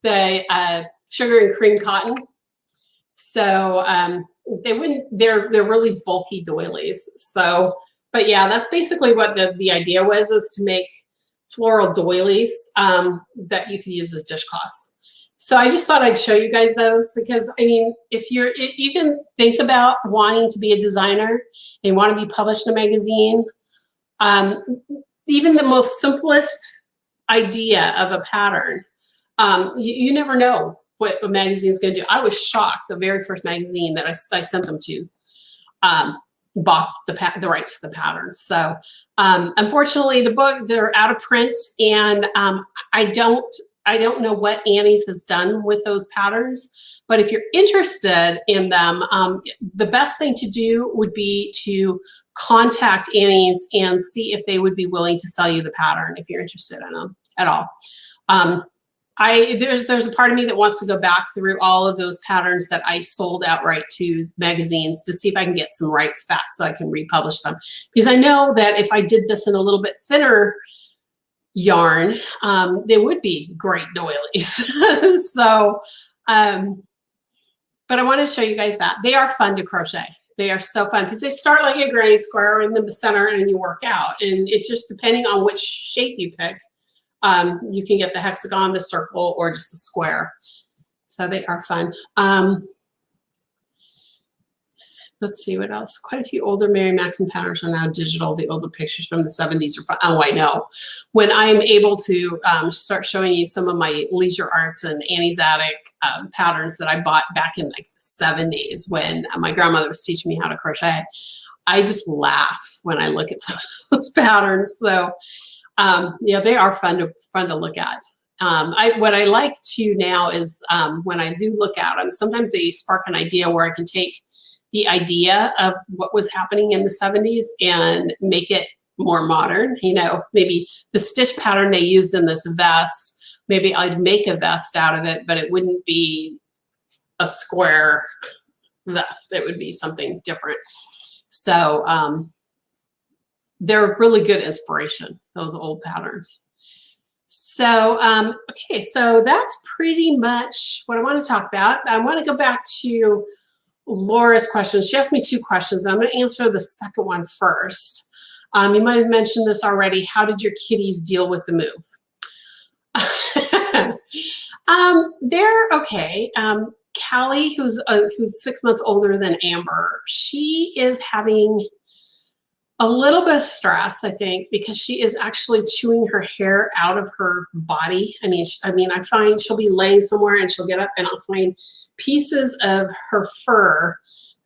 the sugar and cream cotton. So they're really bulky doilies. So, but yeah, that's basically what the idea was, is to make floral doilies that you could use as dishcloths. So I just thought I'd show you guys those, because I mean, if you even think about wanting to be a designer and want to be published in a magazine, even the most simplest idea of a pattern, you never know what a magazine is going to do. I was shocked. The very first magazine that I sent them to bought the rights to the patterns. So unfortunately, the book, they're out of print, and I don't know what Annie's has done with those patterns. But if you're interested in them, the best thing to do would be to contact Annie's and see if they would be willing to sell you the pattern if you're interested in them at all. There's a part of me that wants to go back through all of those patterns that I sold outright to magazines to see if I can get some rights back so I can republish them. Because I know that if I did this in a little bit thinner yarn, they would be great doilies. So, but I want to show you guys that. They are fun to crochet. They are so fun because they start like a granny square in the center and you work out. And it just, depending on which shape you pick, you can get the hexagon, the circle, or just the square. So they are fun. Let's see what else. Quite a few older Mary Maxim patterns are now digital. The older pictures from the 70s are fun. Oh, I know. When I'm able to start showing you some of my Leisure Arts and Annie's Attic patterns that I bought back in like the 70s when my grandmother was teaching me how to crochet, I just laugh when I look at some of those patterns. So yeah, they are fun to look at. What I like to now is when I do look at them, sometimes they spark an idea where I can take the idea of what was happening in the 70s and make it more modern. You know, maybe the stitch pattern they used in this vest, maybe I'd make a vest out of it, but it wouldn't be a square vest. It would be something different. So they're really good inspiration, those old patterns. So, okay, so that's pretty much what I want to talk about. I want to go back to Laura's questions. She asked me 2 questions. I'm going to answer the second one first. You might have mentioned this already. How did your kitties deal with the move? They're okay. Callie, who's 6 months older than Amber, she is having a little bit of stress, I think, because she is actually chewing her hair out of her body. I mean, I find she'll be laying somewhere and she'll get up and I'll find pieces of her fur.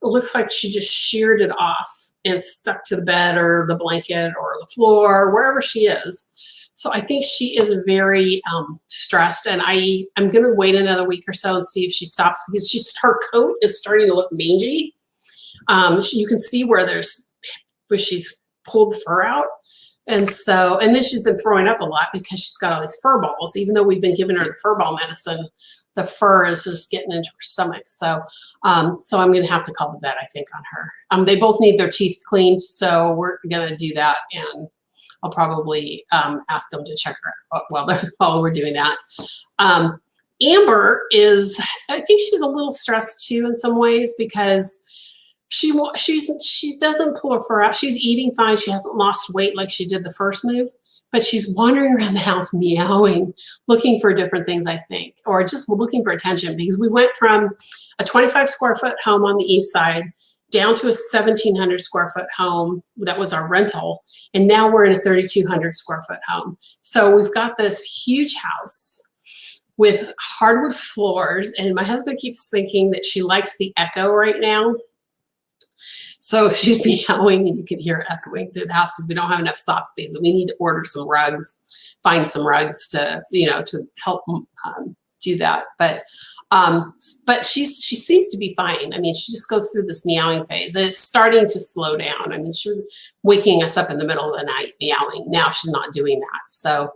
It looks like she just sheared it off and stuck to the bed or the blanket or the floor, wherever she is. So I think she is very stressed, and I'm going to wait another week or so and see if she stops, because her coat is starting to look mangy. You can see where she's pulled the fur out. And then she's been throwing up a lot because she's got all these fur balls. Even though we've been giving her the fur ball medicine, the fur is just getting into her stomach. So I'm going to have to call the vet, I think, on her. They both need their teeth cleaned, so we're going to do that. And I'll probably ask them to check her out while we're doing that. Amber I think she's a little stressed too in some ways, because She doesn't pull her fur out. She's eating fine. She hasn't lost weight like she did the first move, but she's wandering around the house meowing, looking for different things, I think, or just looking for attention, because we went from a 25 square foot home on the east side down to a 1,700 square foot home that was our rental, and now we're in a 3,200 square foot home. So we've got this huge house with hardwood floors, and my husband keeps thinking that she likes the echo right now. So she's meowing and you can hear it echoing through the house because we don't have enough soft space. And we need to order some rugs, find some rugs to, you know, to help do that. But she seems to be fine. I mean, she just goes through this meowing phase and it's starting to slow down. I mean, she was waking us up in the middle of the night meowing. Now she's not doing that. So,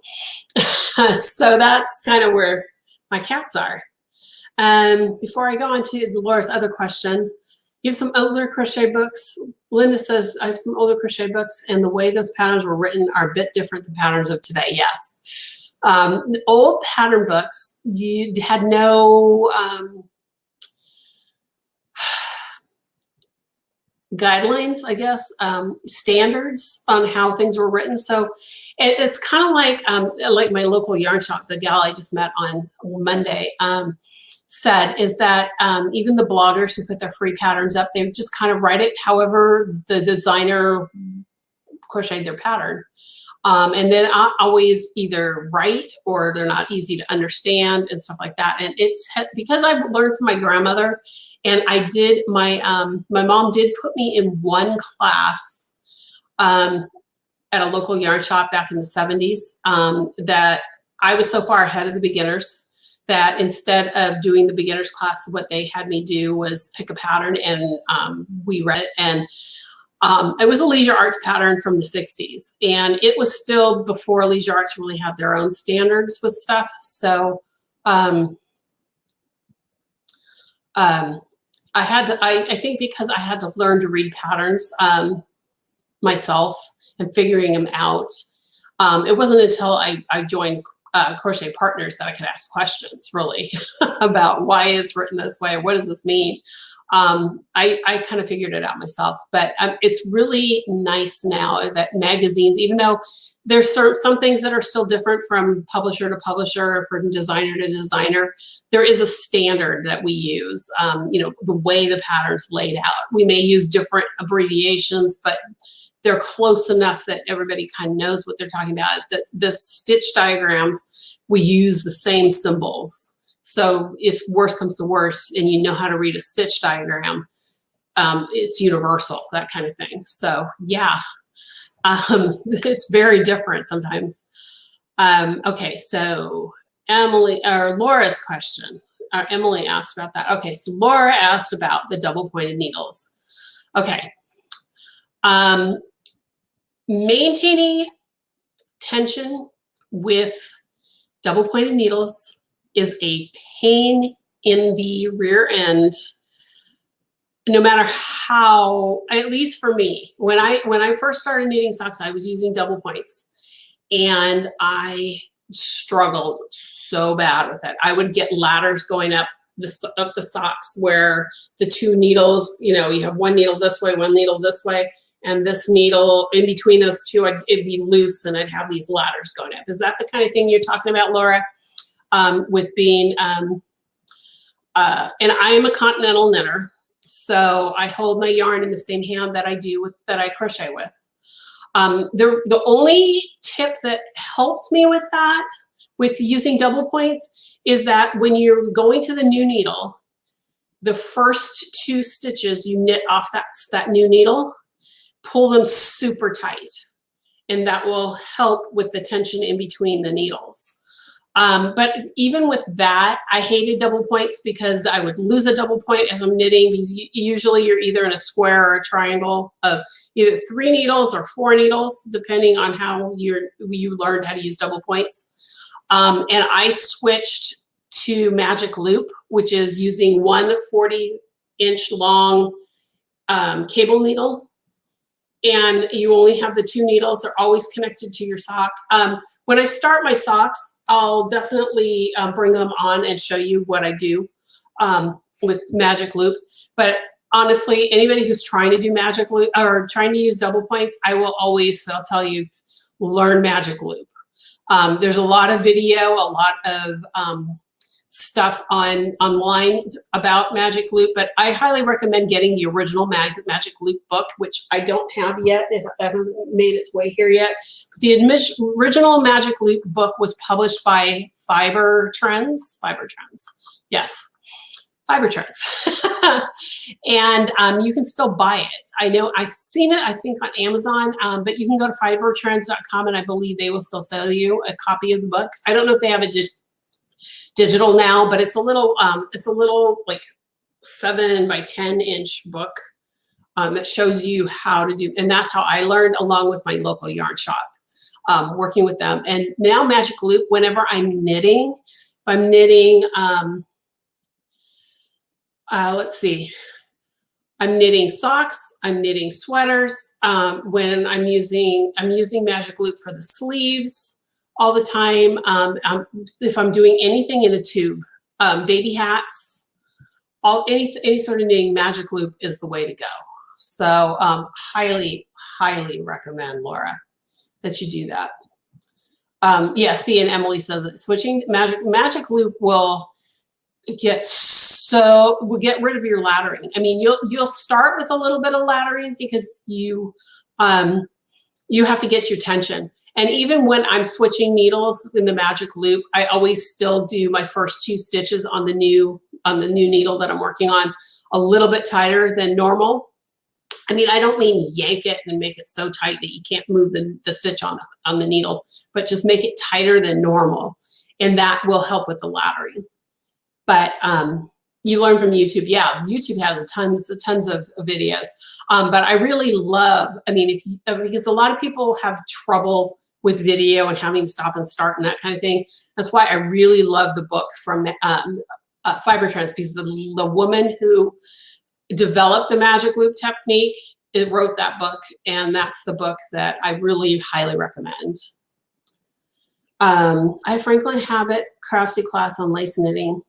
so that's kind of where my cats are. Before I go on to Laura's other question, you have some older crochet books. Linda says, I have some older crochet books and the way those patterns were written are a bit different than patterns of today. Yes. The old pattern books, you had no guidelines, I guess, standards on how things were written. So it's kind of like my local yarn shop, the gal I just met on Monday, said is that even the bloggers who put their free patterns up, they just kind of write it however the designer crocheted their pattern. And then I always either right or they're not easy to understand and stuff like that. And it's because I learned from my grandmother, and I did my mom did put me in one class at a local yarn shop back in the 70s that I was so far ahead of the beginners that instead of doing the beginners class, what they had me do was pick a pattern and we read it. And it was a Leisure Arts pattern from the 60s. And it was still before Leisure Arts really had their own standards with stuff. So I think because I had to learn to read patterns myself and figuring them out, it wasn't until I joined Crochet Partners that I could ask questions really about why it's written this way. What does this mean? I kind of figured it out myself, but it's really nice now that magazines, even though there's some things that are still different from publisher to publisher or from designer to designer, there is a standard that we use, you know, the way the pattern's laid out. We may use different abbreviations, but they're close enough that everybody kind of knows what they're talking about. The stitch diagrams, we use the same symbols. So if worse comes to worse and you know how to read a stitch diagram, it's universal, that kind of thing. So yeah, it's very different sometimes. Okay, so Emily, or Laura's question, Emily asked about that. Okay, so Laura asked about the double pointed needles. Okay. Maintaining tension with double pointed needles is a pain in the rear end, no matter how, at least for me, when I first started knitting socks, I was using double points and I struggled so bad with it. I would get ladders going up the socks where the two needles, you know, you have one needle this way, one needle this way, and this needle in between those two, it'd be loose and I'd have these ladders going up. Is that the kind of thing you're talking about, Laura? With being, and I am a continental knitter, so I hold my yarn in the same hand that I do that I crochet with. The only tip that helped me with that, with using double points, is that when you're going to the new needle, the first two stitches you knit off that new needle, pull them super tight, and that will help with the tension in between the needles. But even with that, I hated double points because I would lose a double point as I'm knitting, because usually you're either in a square or a triangle of either 3 needles or 4 needles, depending on how you learned how to use double points. And I switched to Magic Loop, which is using one 40-inch long cable needle. And you only have the 2 needles. They're always connected to your sock. When I start my socks, I'll definitely bring them on and show you what I do with Magic Loop. But honestly, anybody who's trying to do magic loop or trying to use double points, I'll tell you, learn magic loop. There's a lot of video, a lot of stuff online about magic loop, but I highly recommend getting the original magic loop book, which I don't have yet. It hasn't made its way here yet. The original magic loop book was published by Fiber Trends. Yes. Fiber Trends. And you can still buy it. I know I've seen it, I think, on Amazon, but you can go to fibertrends.com and I believe they will still sell you a copy of the book. I don't know if they have it just digital now, but it's a little like 7 by 10 inch book that shows you how to do, and that's how I learned, along with my local yarn shop, working with them. And now magic loop, whenever I'm knitting, let's see, I'm knitting socks, I'm knitting sweaters, when I'm using magic loop for the sleeves all the time. If I'm doing anything in a tube, baby hats, any sort of knitting, magic loop is the way to go. So highly recommend, Laura, that you do that. Yeah, see, and Emily says that switching magic loop will get rid of your laddering. I mean, you'll start with a little bit of laddering because you have to get your tension. And even when I'm switching needles in the magic loop, I always still do my first 2 stitches on the new needle that I'm working on a little bit tighter than normal. I mean, I don't mean yank it and make it so tight that you can't move the stitch on the needle, but just make it tighter than normal. And that will help with the laddering. But you learn from YouTube. Yeah, YouTube has tons of videos. But I really love, I mean, because a lot of people have trouble with video and having to stop and start and that kind of thing. That's why I really love the book from Fiber Trends, because the woman who developed the magic loop technique, wrote that book, and that's the book that I really highly recommend. I have Franklin Habit Craftsy class on lace knitting.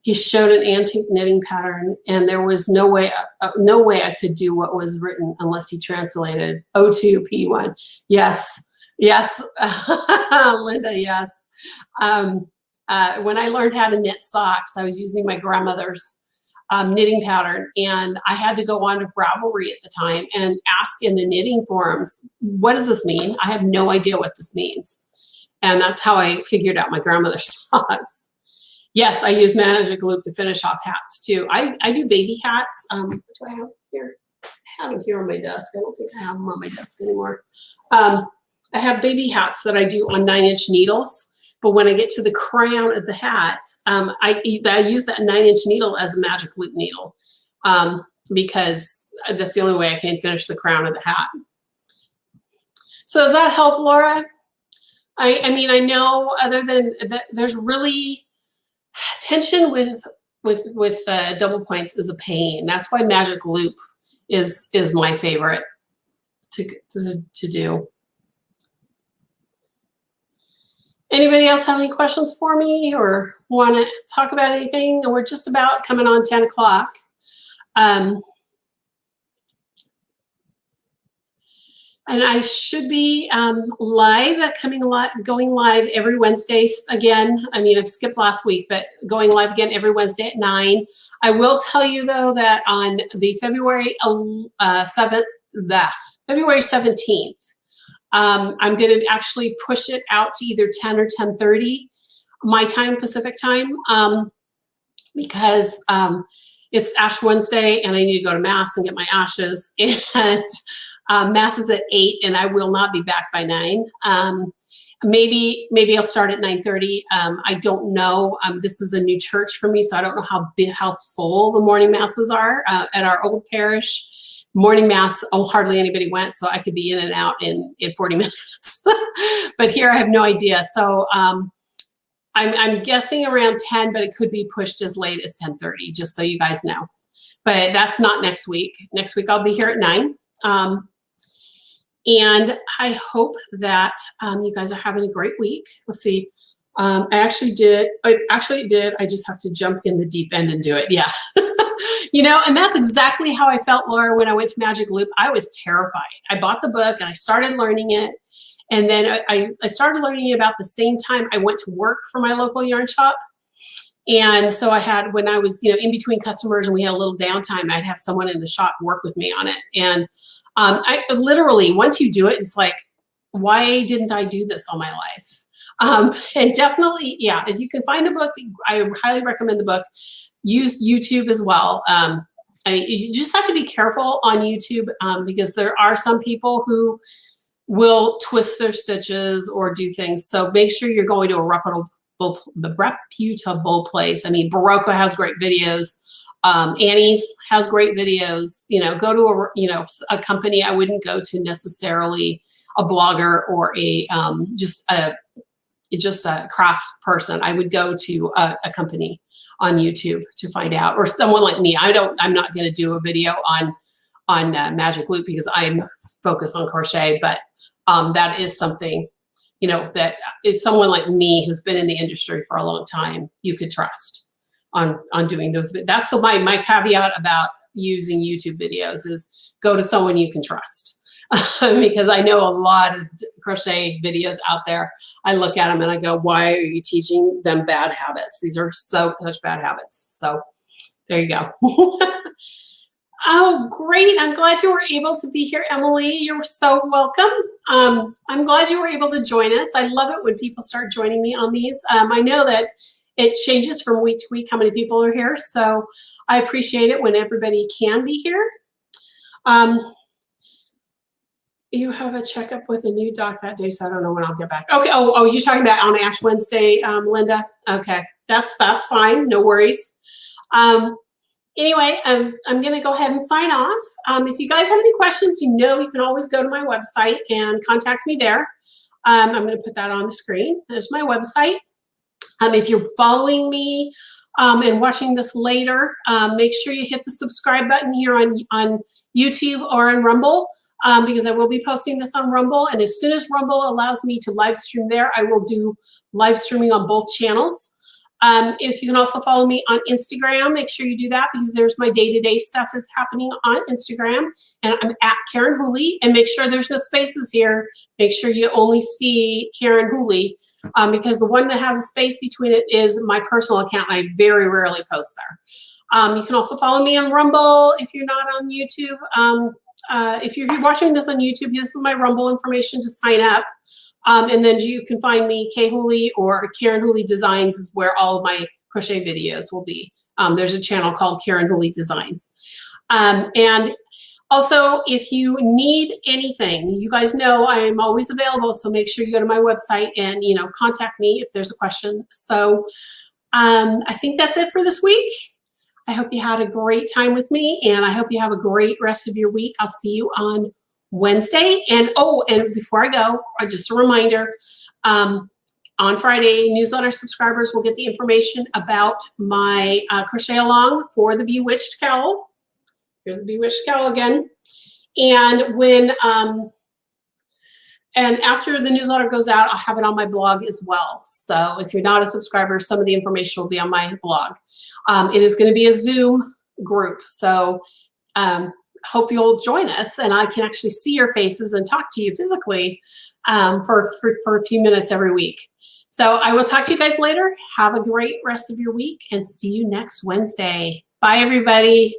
He showed an antique knitting pattern, and there was no way I could do what was written unless he translated O2P1. Yes, Linda, yes. When I learned how to knit socks, I was using my grandmother's knitting pattern, and I had to go on to Ravelry at the time and ask in the knitting forums, what does this mean? I have no idea what this means. And that's how I figured out my grandmother's socks. Yes, I use magic loop to finish off hats too. I do baby hats. What do I have here? I have them here on my desk. I don't think I have them on my desk anymore. I have baby hats that I do on 9-inch needles. But when I get to the crown of the hat, I use that 9-inch needle as a magic loop needle, because that's the only way I can finish the crown of the hat. So does that help, Laura? I mean, I know other than that, there's really tension with double points is a pain. That's why magic loop is my favorite to do. Anybody else have any questions for me or want to talk about anything? We're just about coming on 10 o'clock. And I should be going live every Wednesday again. I mean, I've skipped last week, but going live again every Wednesday at 9. I will tell you though that on the February 17th, I'm going to actually push it out to either 10 or 10:30 my time, Pacific time, because it's Ash Wednesday and I need to go to Mass and get my ashes, and Mass is at 8 and I will not be back by 9. Maybe I'll start at 9:30. I don't know. This is a new church for me, so I don't know how full the morning masses are at our old parish. Morning mass, hardly anybody went, so I could be in and out in 40 minutes. But here I have no idea. So I'm guessing around 10, but it could be pushed as late as 10:30, just so you guys know. But that's not next week. Next week I'll be here at 9. And I hope that you guys are having a great week. Let's see. I actually did. I just have to jump in the deep end and do it. Yeah. You know, and that's exactly how I felt, Laura, when I went to Magic Loop. I was terrified. I bought the book and I started learning it. And then I started learning it about the same time I went to work for my local yarn shop. And so I had, when I was, you know, in between customers and we had a little downtime, I'd have someone in the shop work with me on it. And I literally, once you do it, it's like, why didn't I do this all my life? And definitely, yeah, if you can find the book, I highly recommend the book. Use YouTube as well. You just have to be careful on YouTube because there are some people who will twist their stitches or do things. So make sure you're going to a reputable place. I mean, Barocca has great videos. Annie's has great videos. You know, go to a company. I wouldn't go to necessarily a blogger or just a craft person. I would go to a company on YouTube to find out, or someone like me. I'm not going to do a video on Magic Loop because I'm focused on crochet, but that is something, you know, that is someone like me who's been in the industry for a long time, you could trust on doing those. That's my caveat about using YouTube videos is go to someone you can trust. Because I know a lot of crochet videos out there. I look at them and I go, why are you teaching them bad habits? These are such bad habits. So there you go. Oh, great. I'm glad you were able to be here, Emily. You're so welcome. I'm glad you were able to join us. I love it when people start joining me on these. I know that it changes from week to week how many people are here. So I appreciate it when everybody can be here. You have a checkup with a new doc that day, so I don't know when I'll get back. Okay. Oh, you're talking about on Ash Wednesday, Linda? Okay. That's fine. No worries. Anyway, I'm going to go ahead and sign off. If you guys have any questions, you know you can always go to my website and contact me there. I'm going to put that on the screen. There's my website. If you're following me and watching this later, make sure you hit the subscribe button here on YouTube or on Rumble. Because I will be posting this on Rumble, and as soon as Rumble allows me to live stream there, I will do live streaming on both channels. If you can also follow me on Instagram, make sure you do that because there's my day-to-day stuff is happening on Instagram, and I'm at Karen Hooley, and make sure there's no spaces here. Make sure you only see Karen Hooley because the one that has a space between it is my personal account. I very rarely post there. You can also follow me on Rumble if you're not on YouTube. If you're watching this on YouTube, this is my Rumble information to sign up. And then you can find me, Kay Hooley or Karen Hooley Designs is where all of my crochet videos will be. There's a channel called Karen Hooley Designs. And also, if you need anything, you guys know I am always available. So make sure you go to my website and, you know, contact me if there's a question. So I think that's it for this week. I hope you had a great time with me, and I hope you have a great rest of your week. I'll see you on Wednesday. And and before I go, just a reminder, on Friday, newsletter subscribers will get the information about my crochet along for the Bewitched Cowl. Here's the Bewitched Cowl again. And when and after the newsletter goes out, I'll have it on my blog as well. So if you're not a subscriber, some of the information will be on my blog. It is going to be a Zoom group. So hope you'll join us and I can actually see your faces and talk to you physically for a few minutes every week. So I will talk to you guys later. Have a great rest of your week and see you next Wednesday. Bye, everybody.